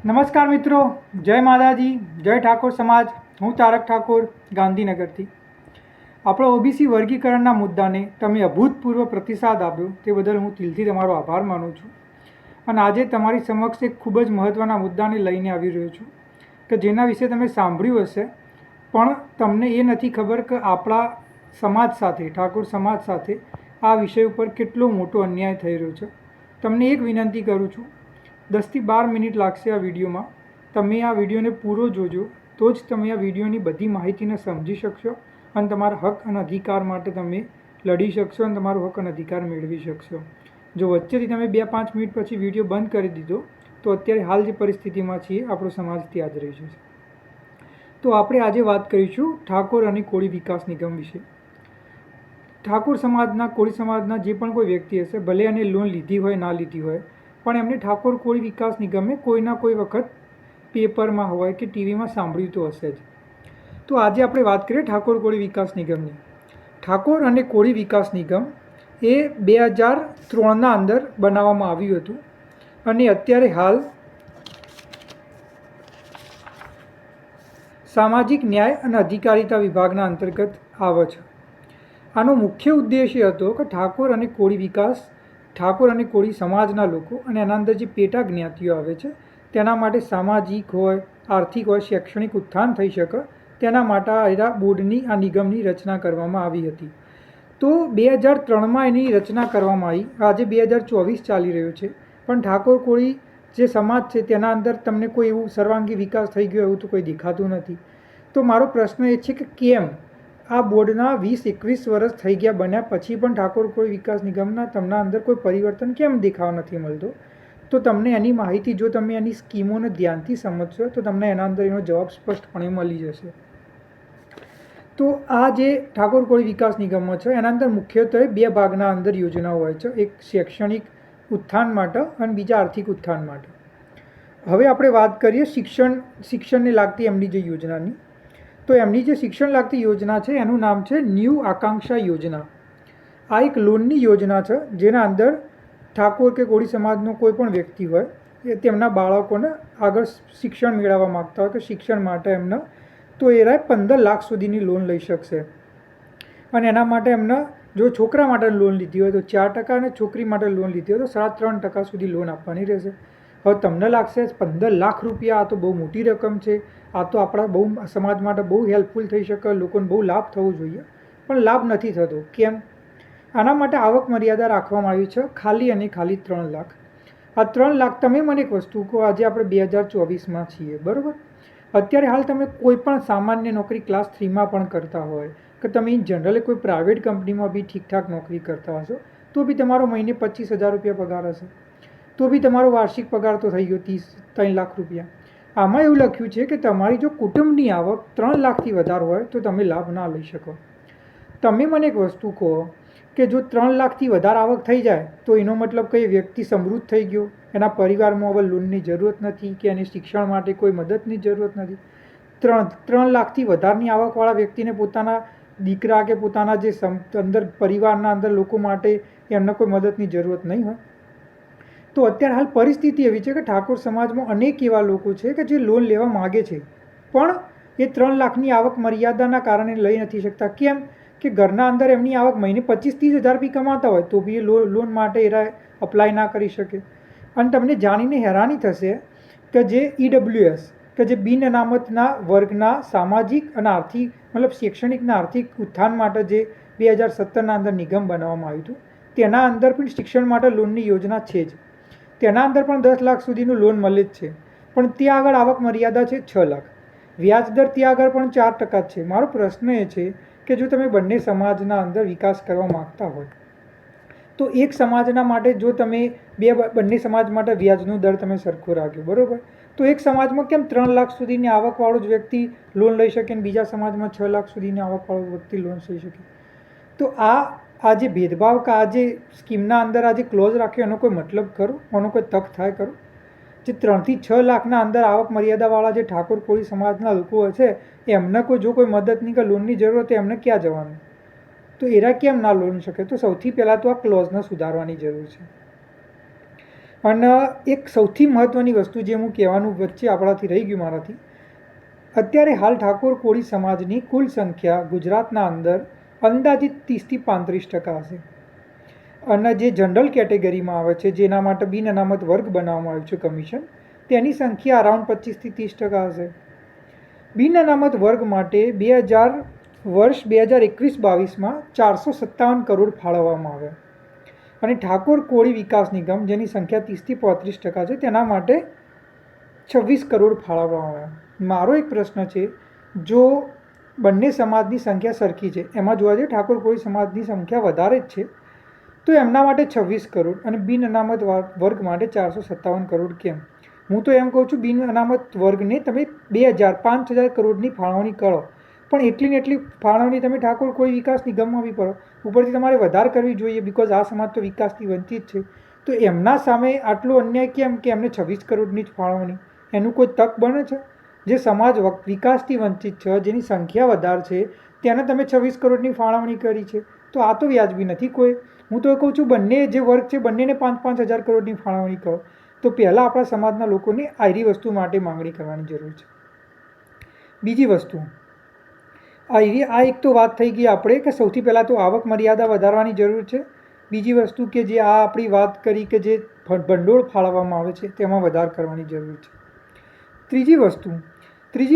નમસ્કાર મિત્રો, જય માતાજી, જય ઠાકોર સમાજ. હું તારક ઠાકોર, ગાંધીનગરથી. આપણો ઓબીસી વર્ગીકરણના મુદ્દાને તમે અભૂતપૂર્વ પ્રતિસાદ આપ્યો તે બદલ હું દિલથી તમારો આભાર માનું છું. અને આજે તમારી સમક્ષ એક ખૂબ જ મહત્ત્વના મુદ્દાને લઈને આવી રહ્યો છું કે જેના વિશે તમે સાંભળ્યું હશે, પણ તમને એ નથી ખબર કે આપણા સમાજ સાથે, ઠાકોર સમાજ સાથે આ વિષય ઉપર કેટલો મોટો અન્યાય થઈ રહ્યો છે. તમને એક વિનંતી કરું છું, 10 થી 12 મિનિટ લાગશે આ વિડીયોમાં. તમે આ વિડીયોને પૂરો જોજો, તો જ તમે આ વિડીયોની બધી માહિતીને સમજી શકશો અને તમારા હક અને અધિકાર માટે તમે લડી શકશો અને તમારો હક અને અધિકાર મેળવી શકશો. જો વચ્ચેથી તમે 2-5 મિનિટ પછી વિડીયો બંધ કરી દીધો તો અત્યારે હાલ જે પરિસ્થિતિમાં છીએ આપણો સમાજ ત્યાં જ રહી જશે. તો આપણે આજે વાત કરીશું ઠાકોર અને કોળી વિકાસ નિગમ વિશે. ઠાકોર સમાજના, કોળી સમાજના જે પણ કોઈ વ્યક્તિ હશે, ભલે એને લોન લીધી હોય ના લીધી હોય, પણ એમને ઠાકોર કોળી વિકાસ નિગમે કોઈના કોઈ વખત પેપરમાં હોય કે ટીવીમાં સાંભળ્યું તો હશે જ. તો આજે આપણે વાત કરીએ ઠાકોર કોળી વિકાસ નિગમની. ઠાકોર અને કોળી વિકાસ નિગમ એ 2003ના અંદર બનાવવામાં આવ્યું હતું અને અત્યારે હાલ સામાજિક ન્યાય અને અધિકારિતા વિભાગના અંતર્ગત આવે છે. આનો મુખ્ય ઉદ્દેશ્ય હતો કે ઠાકોર અને કોળી વિકાસ, ઠાકોર અને કોળી સમાજના લોકો અને એના અંદર જે પેટા જ્ઞાતિઓ આવે છે તેના માટે સામાજિક હોય, આર્થિક હોય, શૈક્ષણિક ઉત્થાન થઈ શકે તેના માટે આ બોર્ડની, આ નિગમની રચના કરવામાં આવી હતી. તો 2003માં એની રચના કરવામાં આવી. આજે 2024 ચાલી રહ્યો છે, પણ ઠાકોર કોળી જે સમાજ છે તેના અંદર તમને કોઈ એવું સર્વાંગી વિકાસ થઈ ગયો એવું તો કોઈ દેખાતું નથી. તો મારો પ્રશ્ન એ છે કે કેમ આ બોર્ડના 20-21 વર્ષ થઈ ગયા બન્યા પછી પણ ઠાકોર કોળી વિકાસ નિગમના તમને અંદર કોઈ પરિવર્તન કેમ દેખાવા નથી મળતો? તો તમને એની માહિતી, જો તમે એની સ્કીમોને ધ્યાનથી સમજશો તો તમને એના અંદર એનો જવાબ સ્પષ્ટપણે મળી જશે. તો આ જે ઠાકોર કોળી વિકાસ નિગમો છે એના અંદર મુખ્યત્વે 2 ભાગના અંદર યોજનાઓ હોય છે, એક શૈક્ષણિક ઉત્થાન માટે અને બીજા આર્થિક ઉત્થાન માટે. હવે આપણે વાત કરીએ શિક્ષણને લાગતી એમની જે યોજનાની. તો એમની જે શિક્ષણ લાગતી યોજના છે એનું નામ છે ન્યૂ આકાંક્ષા યોજના. આ એક લોનની યોજના છે જેના અંદર ઠાકોર કે કોળી સમાજનો કોઈ પણ વ્યક્તિ હોય એ તેમના બાળકોને આગળ શિક્ષણ મેળવવા માગતા હોય કે શિક્ષણ માટે એમને, તો એ 15 લાખ સુધીની લોન લઈ શકશે. અને એના માટે એમને જો છોકરા માટે લોન લીધી હોય તો 4% અને છોકરી માટે લોન લીધી હોય તો 3.5% સુધી લોન આપવાની રહેશે. હવે તમને લાગશે 15 લાખ રૂપિયા, આ તો બહુ મોટી રકમ છે, આ તો આપણા બહુ સમાજ માટે બહુ હેલ્પફુલ થઈ શકે, લોકોને બહુ લાભ થવો જોઈએ, પણ લાભ નથી થતો. કેમ? આના માટે આવક મર્યાદા રાખવામાં આવી છે ખાલી અને ખાલી 3 લાખ. આ 3 લાખ, તમે મને એક વસ્તુ કહો, આજે આપણે 2024માં છીએ, બરાબર? અત્યારે હાલ તમે કોઈ પણ સામાન્ય નોકરી ક્લાસ 3માં પણ કરતા હોય કે તમે જનરલી કોઈ પ્રાઇવેટ કંપનીમાં બી ઠીકઠાક નોકરી કરતા હશો તો બી તમારો મહિને 25,000 રૂપિયા પગાર હશે, તો બી તમારો વાર્ષિક પગાર તો થઈ ગયો 3 લાખ રૂપિયા. આમાં એવું લખ્યું છે કે તમારી જો કુટુંબની આવક 3 લાખથી વધારે હોય તો તમે લાભ ના લઈ શકો. તમે મને એક વસ્તુ કહો કે જો 3 લાખથી વધારે આવક થઈ જાય તો એનો મતલબ કે એ વ્યક્તિ સમૃદ્ધ થઈ ગયો, એના પરિવારમાં હવે લોનની જરૂરત નથી કે એને શિક્ષણ માટે કોઈ મદદની જરૂરત નથી. 3 લાખથી વધારની આવકવાળા વ્યક્તિને પોતાના દીકરા કે પોતાના જે અંદર પરિવારના અંદર લોકો માટે એમને કોઈ મદદની જરૂરત નહીં હોય. તો અત્યારે હાલ પરિસ્થિતિ એવી છે કે ઠાકોર સમાજમાં અનેક એવા લોકો છે કે જે લોન લેવા માગે છે, પણ એ 3 લાખની આવક મર્યાદાના કારણે લઈ નથી શકતા. કેમ? કે ઘરના અંદર એમની આવક મહિને 25-30 હજાર બી કમાતા હોય તો બી એ લોન માટે એ અપ્લાય ના કરી શકે. અને તમને જાણીને હેરાની થશે કે જે EWS કે જે બિન અનામતના વર્ગના સામાજિક અને આર્થિક, મતલબ શૈક્ષણિકના આર્થિક ઉત્થાન માટે જે 2017ના અંદર નિગમ બનાવવામાં આવ્યું હતું, તેના અંદર પણ શિક્ષણ માટે લોનની યોજના છે જ. તેના અંદર પણ 10 લાખ સુધીનું લોન મળે જ છે, પણ ત્યાં આગળ આવક મર્યાદા છે 6 લાખ. વ્યાજ દર ત્યાં આગળ પણ 4% છે. મારો પ્રશ્ન એ છે કે જો તમે બંને સમાજના અંદર વિકાસ કરવા માગતા હોય તો એક સમાજના માટે જો તમે બંને સમાજ માટે વ્યાજનો દર તમે સરખો રાખ્યો, બરાબર, તો એક સમાજમાં કેમ 3 લાખ સુધીની આવકવાળો જ વ્યક્તિ લોન લઈ શકે અને બીજા સમાજમાં 6 લાખ સુધીની આવકવાળો વ્યક્તિ લોન લઈ શકે? તો આ જે ભેદભાવ કે આ જે સ્કીમના અંદર આ જે ક્લોઝ રાખ્યો એનો કોઈ મતલબ ખરો? એનો કોઈ તક થાય ખરો? જે 3 થી 6 લાખના અંદર આવક મર્યાદાવાળા જે ઠાકોર કોળી સમાજના લોકો છે એમને જો કોઈ મદદની કે લોનની જરૂર હોય તો એમને ક્યાં જવાનું? તો એરા કેમ ના લોન શકે? તો સૌથી પહેલાં તો આ ક્લોઝને સુધારવાની જરૂર છે. અને એક સૌથી મહત્ત્વની વસ્તુ જે હું કહેવાનું વચ્ચે આપણાથી રહી ગયું મારાથી, અત્યારે હાલ ઠાકોર કોળી સમાજની કુલ સંખ્યા ગુજરાતના અંદર અંદાજિત 30થી 35% હશે. અને જે જનરલ કેટેગરીમાં આવે છે, જેના માટે બિન અનામત વર્ગ બનાવવામાં આવ્યું છે કમિશન, તેની સંખ્યા અરાઉન્ડ 25થી 30% હશે. બિન અનામત વર્ગ માટે વર્ષ 2021-22માં 457 કરોડ ફાળવવામાં આવ્યા અને ઠાકોર કોળી વિકાસ નિગમ, જેની સંખ્યા 30થી 35% છે, તેના માટે 26 કરોડ ફાળવવામાં આવ્યા. મારો એક પ્રશ્ન છે, જો બંને સમાજની સંખ્યા સરખી છે, એમાં જોવા જઈએ ઠાકોર કોળી સમાજની સંખ્યા વધારે જ છે, તો એમના માટે 26 કરોડ અને બિન અનામત વર્ગ માટે 457 કરોડ કેમ? હું તો એમ કહું છું, બિન અનામત વર્ગને તમે 5,000 કરોડની ફાળવણી કરો, પણ એટલી ને એટલી ફાળવણી તમે ઠાકોર કોળી વિકાસ નિગમમાં બી કરો. ઉપરથી તમારે વધારે કરવી જોઈએ, બિકોઝ આ સમાજ તો વિકાસથી વંચિત છે. તો એમના સામે આટલો અન્યાય કેમ કે એમને 26 કરોડની જ ફાળવણી? એનું કોઈ તક બને છે? જે સમાજ વિકાસથી વંચિત છે, જેની સંખ્યા વધારે છે, તેને તમે 26 કરોડની ફાળવણી કરી છે, તો આ તો વ્યાજબી નથી કોઈ. હું તો કહું છું, બંને જે વર્ગ છે બંનેને 5,000 કરોડની ફાળવણી કરો. તો પહેલાં આપણા સમાજના લોકોને આયરી વસ્તુ માટે માંગણી કરવાની જરૂર છે. બીજી વસ્તુ, આ એક તો વાત થઈ ગઈ આપણે કે સૌથી પહેલાં તો આવક મર્યાદા વધારવાની જરૂર છે. બીજી વસ્તુ કે જે આ આપણી વાત કરી કે જે ભંડોળ ફાળવવામાં આવે છે તેમાં વધારો કરવાની જરૂર છે. ત્રીજી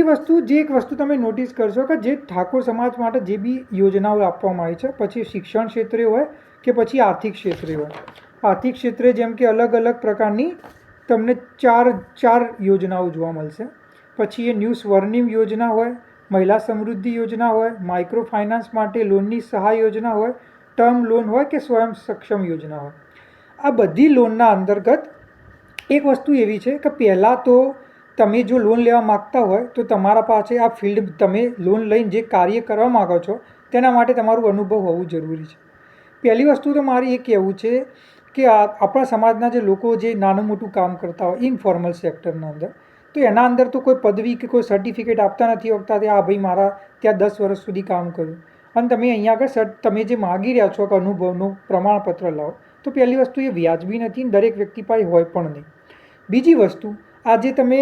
વસ્તુ જે એક વસ્તુ તમે નોટિસ કરશો કે જે ઠાકોર સમાજ માટે જે બી યોજનાઓ આપવામાં આવી છે, પછી શિક્ષણ ક્ષેત્રે હોય કે પછી આર્થિક ક્ષેત્રે હોય, આર્થિક ક્ષેત્રે જેમ કે અલગ અલગ પ્રકારની તમને ચાર યોજનાઓ જોવા મળશે. પછી એ ન્યૂ સ્વર્ણિમ યોજના હોય, મહિલા સમૃદ્ધિ યોજના હોય, માઇક્રો ફાઇનાન્સ માટે લોનની સહાય યોજના હોય, ટર્મ લોન હોય કે સ્વયં સક્ષમ યોજના હોય. આ બધી લોનના અંતર્ગત એક વસ્તુ એવી છે કે પહેલાં તો તમે જો લોન લેવા માગતા હોય તો તમારા પાસે આ ફિલ્ડ, તમે લોન લઈને જે કાર્ય કરવા માગો છો તેના માટે તમારું અનુભવ હોવું જરૂરી છે. પહેલી વસ્તુ તો મારે એ કહેવું છે કે આપણા સમાજના જે લોકો જે નાનું મોટું કામ કરતા હોય ઇનફોર્મલ સેક્ટરના અંદર, તો એના અંદર તો કોઈ પદવી કે કોઈ સર્ટિફિકેટ આપતા નથી હોતા કે આ ભાઈ મારા ત્યાં 10 વર્ષ સુધી કામ કર્યું, અને તમે અહીંયા આગળ તમે જે માગી રહ્યા છો કે અનુભવનું પ્રમાણપત્ર લાવો, તો પહેલી વસ્તુ એ વ્યાજબી નથી, દરેક વ્યક્તિ પાસે હોય પણ નહીં. બીજી વસ્તુ, આજે તમે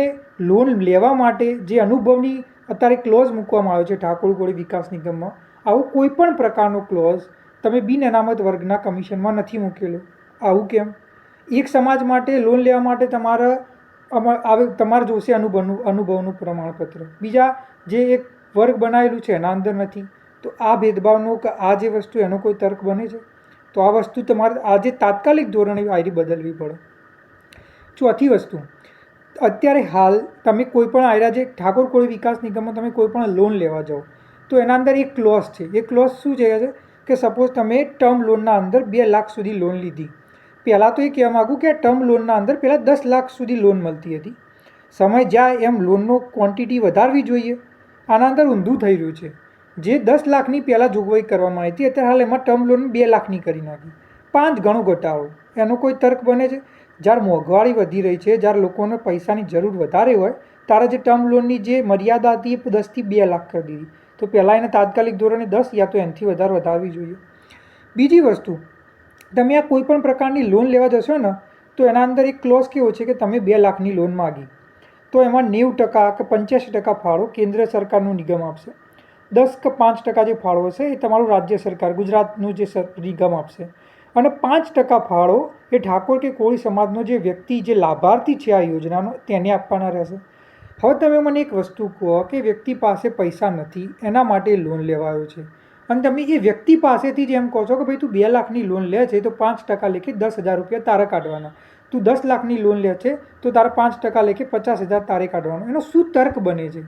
લોન લેવા માટે જે અનુભવની અત્યારે ક્લોઝ મૂકવામાં આવ્યો છે ઠાકોર કોળી વિકાસ નિગમમાં, આવો કોઈ પણ પ્રકારનો ક્લોઝ તમે બિન અનામત વર્ગના કમિશનમાં નથી મૂકેલો. આવું કેમ? એક સમાજ માટે લોન લેવા માટે તમારે જોશે અનુભવનું પ્રમાણપત્ર, બીજા જે એક વર્ગ બનાવેલું છે એના અંદર નથી. તો આ ભેદભાવનો કે આ જે વસ્તુ એનો કોઈ તર્ક બને છે? તો આ વસ્તુ તમારે આજે તાત્કાલિક ધોરણે આયરી બદલવી પડે. ચોથી વસ્તુ, અત્યારે હાલ તમે કોઈ પણ આયરા જે ઠાકોર કોળી વિકાસ નિગમમાં તમે કોઈ પણ લોન લેવા જાઓ તો એના અંદર એક ક્લોઝ છે. એ ક્લોઝ શું છે કે સપોઝ તમે ટર્મ લોનના અંદર 2 લાખ સુધી લોન લીધી. પહેલાં તો એ કહેવા માગું કે ટર્મ લોનના અંદર પહેલાં 10 લાખ સુધી લોન મળતી હતી. સમય જાય એમ લોનનો ક્વોન્ટિટી વધારવી જોઈએ. આના અંદર ઊંધું થઈ રહ્યું છે. જે 10 લાખની પહેલાં જોગવાઈ કરવામાં આવી હતી, અત્યારે હાલ એમાં ટર્મ લોન 2 લાખની કરી નાખી. 5 ગણો ઘટાડો. એનો કોઈ તર્ક બને છે? જ્યારે મોંઘવારી વધી રહી છે, જ્યારે લોકોને પૈસાની જરૂર વધારે હોય, ત્યારે જે ટર્મ લોનની જે મર્યાદા હતી એ 10થી 2 લાખ કરી દીધી. તો પહેલાં એને તાત્કાલિક ધોરણે 10 યા તો એનાથી વધારવી જોઈએ. બીજી વસ્તુ, તમે આ કોઈ પણ પ્રકારની લોન લેવા જશો ને તો એના અંદર એક ક્લોઝ કેવો છે કે તમે 2 લાખની લોન માગી તો એમાં 90% કે 85% ફાળો કેન્દ્ર સરકારનું નિગમ આપશે. 10 કે 5% જે ફાળો હશે એ તમારું રાજ્ય સરકાર, ગુજરાતનું જે નિગમ આપશે. અને 5% ફાળો એ ઠાકોર કે કોળી સમાજનો જે વ્યક્તિ, જે લાભાર્થી છે આ યોજનાનો, તેને આપવાના રહેશે. હવે તમે મને એક વસ્તુ કહો કે વ્યક્તિ પાસે પૈસા નથી, એના માટે લોન લેવાયો છે, અને તમે એ વ્યક્તિ પાસેથી જ એમ કહો છો કે ભાઈ તું 2 લાખની લોન લે છે તો 5% લેખે 10,000 રૂપિયા તારે કાઢવાના. તું 10 લાખની લોન લે છે તો તારે 5% લેખે 50,000 તારે કાઢવાનો. એનો શું તર્ક બને છે?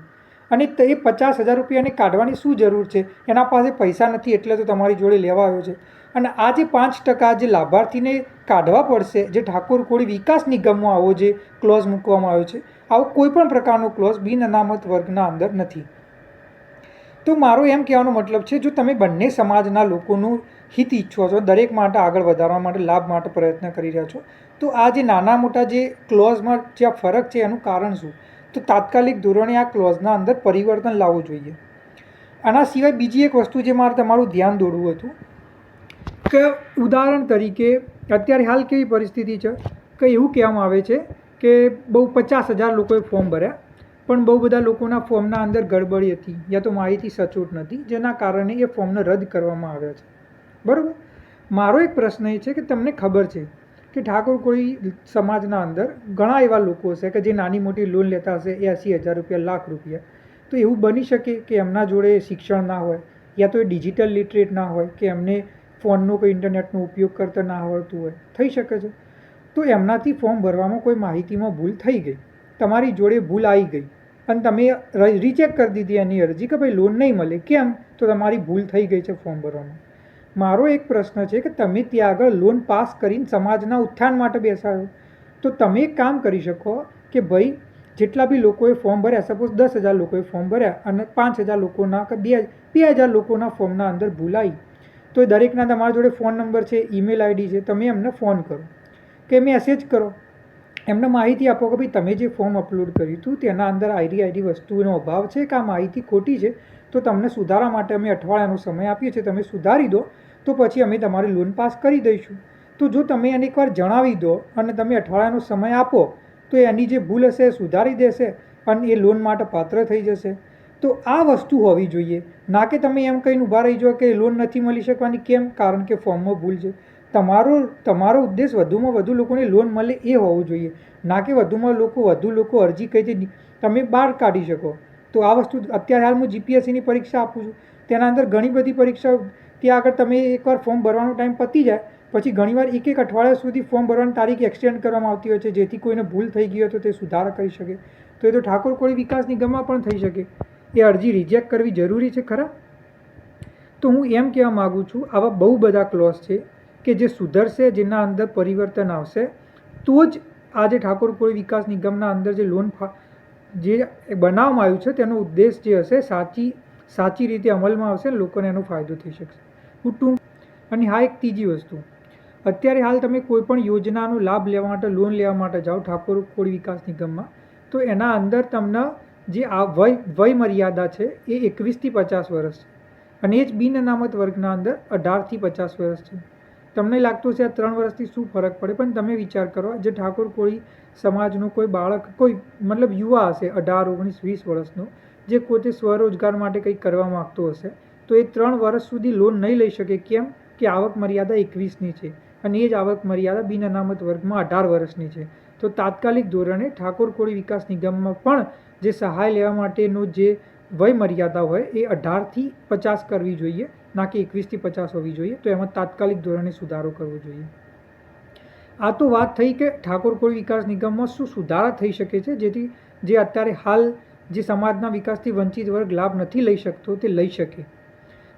અને એ 50,000 રૂપિયાને કાઢવાની શું જરૂર છે? એના પાસે પૈસા નથી એટલે તો તમારી જોડે લેવા આવ્યો છે. અને આ જે 5% જે લાભાર્થીને કાઢવા પડશે, જે ઠાકોર કોળી વિકાસ નિગમમાં આવો જે ક્લોઝ મૂકવામાં આવ્યો છે, આવો કોઈ પણ પ્રકારનો ક્લોઝ બિન અનામત વર્ગના અંદર નથી. તો મારો એમ કહેવાનો મતલબ છે, જો તમે બંને સમાજના લોકોનું હિત ઈચ્છો છો, દરેક માટે આગળ વધારવા માટે, લાભ માટે પ્રયત્ન કરી રહ્યા છો, તો આ જે નાના મોટા જે ક્લોઝમાં જે ફરક છે એનું કારણ શું? તો તાત્કાલિક ધોરણે આ ક્લોઝના અંદર પરિવર્તન લાવવું જોઈએ. આના સિવાય બીજી એક વસ્તુ જે મારે તમારું ધ્યાન દોરવું હતું કે ઉદાહરણ તરીકે અત્યારે હાલ કેવી પરિસ્થિતિ છે કે એવું કહેવામાં આવે છે કે બહુ 50,000 લોકોએ ફોર્મ ભર્યા, પણ બહુ બધા લોકોના ફોર્મના અંદર ગડબડી હતી યા તો માહિતી સચોટ નથી, જેના કારણે એ ફોર્મને રદ કરવામાં આવ્યા છે. બરાબર. મારો એક પ્રશ્ન એ છે કે તમને ખબર છે કે ઠાકોર કોળી સમાજના અંદર ઘણા એવા લોકો હશે કે જે નાની મોટી લોન લેતા હશે 80,000 રૂપિયા, લાખ રૂપિયા. તો એવું બની શકે કે એમના જોડે શિક્ષણ ના હોય, યા તો એ ડિજિટલ લિટરેટ ના હોય, કે એમને ફોનનો કે ઇન્ટરનેટનો ઉપયોગ કરતા ના આવડતું હોય, થઈ શકે છે. તો એમનાથી ફોર્મ ભરવામાં કોઈ માહિતીમાં ભૂલ થઈ ગઈ, તમારી જોડે ભૂલ આવી ગઈ અને તમે રિચેક કરી દીધી એની અરજી કે ભાઈ લોન નહીં મળે. કેમ? તો તમારી ભૂલ થઈ ગઈ છે ફોર્મ ભરવામાં. મારો એક પ્રશ્ન છે કે તમે ત્યાં આગળ લોન પાસ કરીને સમાજના ઉત્થાન માટે બેસાડો, તો તમે એક કામ કરી શકો કે ભાઈ જેટલા બી લોકોએ ફોર્મ ભર્યા, સપોઝ 10,000 લોકોએ ફોર્મ ભર્યા અને 5,000 લોકોના કે 2,000 લોકોના ફોર્મના અંદર ભૂલ આવી, તો એ દરેકના તમારા જોડે ફોન નંબર છે, ઈમેલ આઈડી છે, તમે એમને ફોન કરો કે મેસેજ કરો, એમને માહિતી આપો કે ભાઈ તમે જે ફોર્મ અપલોડ કર્યું હતું તેના અંદર આઈડી વસ્તુનો અભાવ છે કે આ માહિતી ખોટી છે, તો તમને સુધારા માટે અમે અઠવાડિયાનો સમય આપીએ છીએ, તમે સુધારી દો તો પછી અમે તમારી લોન પાસ કરી દઈશું. તો જો તમે એને એકવાર જણાવી દો અને તમે અઠવાડિયાનો સમય આપો તો એની જે ભૂલ હશે એ સુધારી દેશે અને એ લોન માટે પાત્ર થઈ જશે. તો આ વસ્તુ હોવી જોઈએ, ના કે તમે એમ કહીને ઊભા રહી જાઓ કે લોન નથી મળી શકવાની. કેમ? કારણ કે ફોર્મમાં ભૂલ છે. તમારો ઉદ્દેશ વધુમાં વધુ લોકોને લોન મળે એ હોવો જોઈએ, ના કે વધુ લોકો અરજી કઈ તમે બહાર કાઢી શકો. તો આ વસ્તુ અત્યારે હાલ હું જીપીએસસીની પરીક્ષા આપું છું, તેના અંદર ઘણી બધી પરીક્ષાઓ, ત્યાં આગળ તમે એકવાર ફોર્મ ભરવાનો ટાઈમ પતી જાય પછી ઘણીવાર એક અઠવાડિયા સુધી ફોર્મ ભરવાની તારીખ એક્સટેન્ડ કરવામાં આવતી હોય છે, જેથી કોઈને ભૂલ થઈ ગઈ હોય તો તે સુધારા કરી શકે. તો એ તો ઠાકોર કોળી વિકાસ નિગમમાં પણ થઈ શકે. એ અરજી રિજેક્ટ કરવી જરૂરી છે ખરા? તો હું એમ કહેવા માગું છું, આવા બહુ બધા ક્લોઝ છે કે જે સુધરશે, જેના અંદર પરિવર્તન આવશે, તો જ આજે ઠાકોર કોળી વિકાસ નિગમના અંદર જે લોન જે બનાવવામાં આવ્યું છે તેનો ઉદ્દેશ જે હશે સાચી રીતે અમલમાં આવશે, લોકોને એનો ફાયદો થઈ શકશે. અને હા, એક ત્રીજી વસ્તુ, અત્યારે હાલ તમે કોઈ પણ યોજનાનો લાભ લેવા માટે, લોન લેવા માટે જાઓ ઠાકોર કોળી વિકાસ નિગમમાં, તો એના અંદર તમને જે આ વય મર્યાદા છે એ 21 થી 50 વર્ષ છે, અને એ જ બિન અનામત વર્ગના અંદર 18 થી 50 વર્ષ છે. તમને લાગતું છે આ 3 વર્ષથી શું ફરક પડે, પણ તમે વિચાર કરો, જે ઠાકોર કોળી સમાજનું કોઈ બાળક, કોઈ મતલબ યુવા હશે 18, 19, 20 વર્ષનો, જે પોતે સ્વરોજગાર માટે કંઈક કરવા માગતો હશે, તો એ 3 વર્ષ સુધી લોન નહીં લઈ શકે. કેમ? કે આવક મર્યાદા 21ની છે અને એ જ આવક મર્યાદા બિન અનામત વર્ગમાં 18 વર્ષની છે. તો તાત્કાલિક ધોરણે ઠાકોર કોળી વિકાસ નિગમમાં પણ જે સહાય લેવા માટેનું જે વય મર્યાદા હોય એ 18 થી 50 કરવી જોઈએ, ના કે 21 થી 50 હોવી જોઈએ. તો એમાં તાત્કાલિક ધોરણે સુધારો કરવો જોઈએ. આ તો વાત થઈ કે ઠાકોર કોળી વિકાસ નિગમમાં શું સુધારા થઈ શકે છે, જેથી જે અત્યારે હાલ જે સમાજના વિકાસથી વંચિત વર્ગ લાભ નથી લઈ શકતો તે લઈ શકે.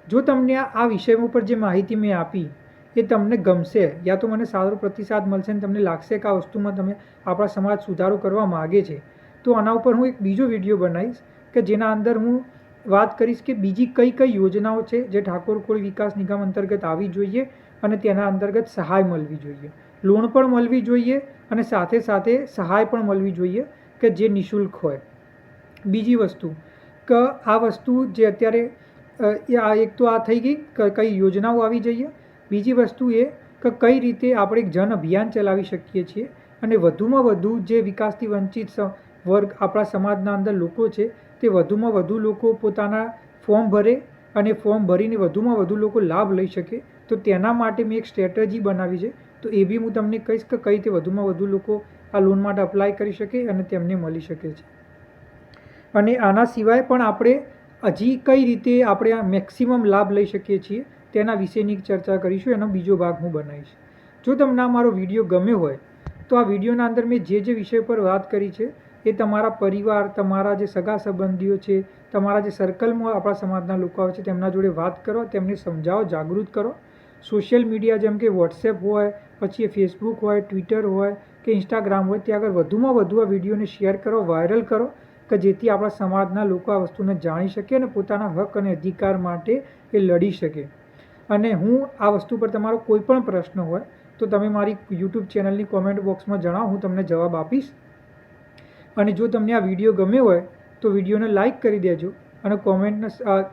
જો તમને આ વિષય ઉપર જે માહિતી મેં આપી એ તમને ગમશે, યા તો મને સારો પ્રતિસાદ મળશે અને તમને લાગશે કે આ વસ્તુમાં તમે આપણા સમાજ સુધારો કરવા માગે છે, તો આના ઉપર હું એક બીજો વિડીયો બનાવીશ કે જેના અંદર હું વાત કરીશ કે બીજી કઈ કઈ યોજનાઓ છે જે ઠાકોર કોળી વિકાસ નિગમ અંતર્ગત આવવી જોઈએ અને તેના અંતર્ગત સહાય મળવી જોઈએ, લોન પણ મળવી જોઈએ અને સાથે સાથે સહાય પણ મળવી જોઈએ કે જે નિઃશુલ્ક હોય. બીજી વસ્તુ કે આ વસ્તુ જે અત્યારે એક તો આ થઈ ગઈ કઈ યોજનાઓ આવી જઈએ. બીજી વસ્તુ એ કે કઈ રીતે આપણે એક જન અભિયાન ચલાવી શકીએ છીએ અને વધુમાં વધુ જે વિકાસથી વંચિત વર્ગ આપણા સમાજના અંદર લોકો છે તે વધુમાં વધુ લોકો પોતાના ફોર્મ ભરે અને ફોર્મ ભરીને વધુમાં વધુ લોકો લાભ લઈ શકે. તો તેના માટે મેં એક સ્ટ્રેટેજી બનાવી છે, તો એ બી હું તમને કહીશ કે કઈ રીતે વધુમાં વધુ લોકો આ લોન માટે અપ્લાય કરી શકે અને તેમને મળી શકે છે. અને આના સિવાય પણ આપણે હજી કઈ રીતે આપણે આ મેક્સિમમ લાભ લઈ શકીએ છીએ તેના વિશેની ચર્ચા કરીશું. એનો બીજો ભાગ હું બનાવીશ. જો તમને આ મારો વિડીયો ગમ્યો હોય તો આ વિડીયોના અંદર મેં જે વિષય પર વાત કરી છે એ તમારા પરિવાર, તમારા જે સગા સંબંધીઓ છે, તમારા જે સર્કલમાં આપણા સમાજના લોકો આવે છે તેમના જોડે વાત કરો, તેમને સમજાવો, જાગૃત કરો. સોશિયલ મીડિયા જેમ કે વોટ્સએપ હોય, પછી ફેસબુક હોય, ટ્વિટર હોય કે ઇન્સ્ટાગ્રામ હોય, ત્યાં આગળ વધુમાં વધુ આ વિડીયોને શેર કરો, વાયરલ કરો કે જેથી આપણા સમાજના લોકો આ વસ્તુને જાણી શકે અને પોતાના હક અને અધિકાર માટે એ લડી શકે. અને હું આ વસ્તુ પર તમારો કોઈ પણ પ્રશ્ન હોય તો તમે મારી યુટ્યુબ ચેનલની કોમેન્ટ બોક્સમાં જણાવો, હું તમને જવાબ આપીશ. અને જો તમને આ વિડીયો ગમ્યો હોય તો વિડીયોને લાઇક કરી દેજો અને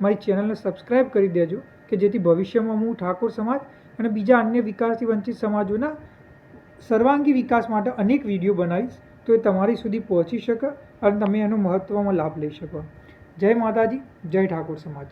મારી ચેનલને સબસ્ક્રાઈબ કરી દેજો કે જેથી ભવિષ્યમાં હું ઠાકોર સમાજ અને બીજા અન્ય વિકાસથી વંચિત સમાજોના સર્વાંગી વિકાસ માટે અનેક વિડીયો બનાવીશ, તો એ તમારી સુધી પહોંચી શકે અને તમે એનો મહત્ત્વમાં લાભ લઈ શકો. જય માતાજી, જય ઠાકોર સમાજ.